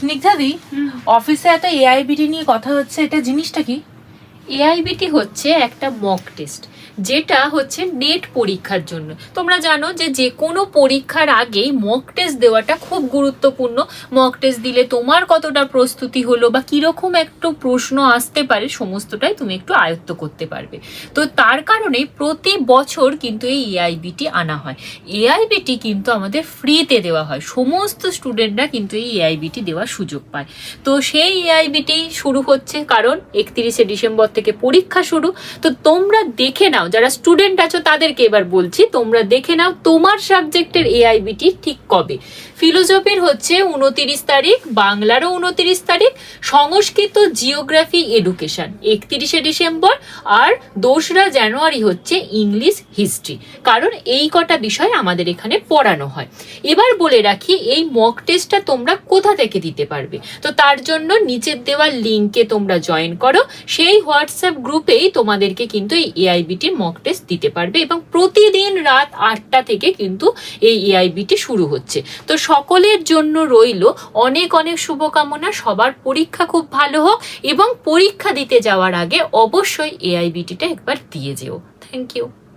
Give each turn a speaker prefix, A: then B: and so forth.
A: স্নিগ্ধাদি, অফিসে এত এআইবিটি নিয়ে কথা হচ্ছে, এটা জিনিসটা কি?
B: এআইবিটি হচ্ছে একটা মক টেস্ট, যেটা হচ্ছে নেট পরীক্ষার জন্য। তোমরা জানো যে যে কোনো পরীক্ষার আগেই মক টেস্ট দেওয়াটা খুব গুরুত্বপূর্ণ। মক টেস্ট দিলে তোমার কতটা প্রস্তুতি হলো বা কিরকম একটু প্রশ্ন আসতে পারে, সমস্তটাই তুমি একটু আয়ত্ত করতে পারবে। তো তার কারণে প্রতি বছর কিন্তু এই এআইবিটি আনা হয়। এআইবিটি কিন্তু আমাদের ফ্রিতে দেওয়া হয়, সমস্ত স্টুডেন্টরা কিন্তু এই এআইবিটি দেওয়ার সুযোগ পায়। তো সেই এআইবিটি শুরু হচ্ছে, কারণ 31শে ডিসেম্বর থেকে পরীক্ষা শুরু। তো তোমরা দেখে নাও, যারা স্টুডেন্ট আছো তাদেরকে এবার বলছি, তোমরা দেখে নাও তোমার সাবজেক্টের এআইবিটি ঠিক কবে। ফিলোসফির হচ্ছে 29 তারিখ, বাংলারও 29 তারিখ, সংস্কৃত, জিওগ্রাফি, এডুকেশন 31শে ডিসেম্বর, আর 2রা জানুয়ারি হচ্ছে ইংলিশ, হিস্ট্রি। কারণ এই কটা বিষয় আমাদের এখানে পড়ানো হয়। এবার বলে রাখি, এই মক টেস্টটা তোমরা কোথা থেকে দিতে পারবে। তো তার জন্য নিচের দেওয়া লিঙ্কে তোমরা জয়েন করো, সেই হোয়াটসঅ্যাপ গ্রুপেই তোমাদেরকে কিন্তু এই এআইবিটির মক টেস্ট দিতে পারবে, এবং প্রতিদিন রাত 8টা থেকে কিন্তু এই এআইবিটি শুরু হচ্ছে। তো সকলের জন্য রইল অনেক অনেক শুভকামনা, সবার পরীক্ষা খুব ভালো হোক, এবং পরীক্ষা দিতে যাওয়ার আগে অবশ্যই এআইবিটিটা একবার দিয়ে যেও। Thank you.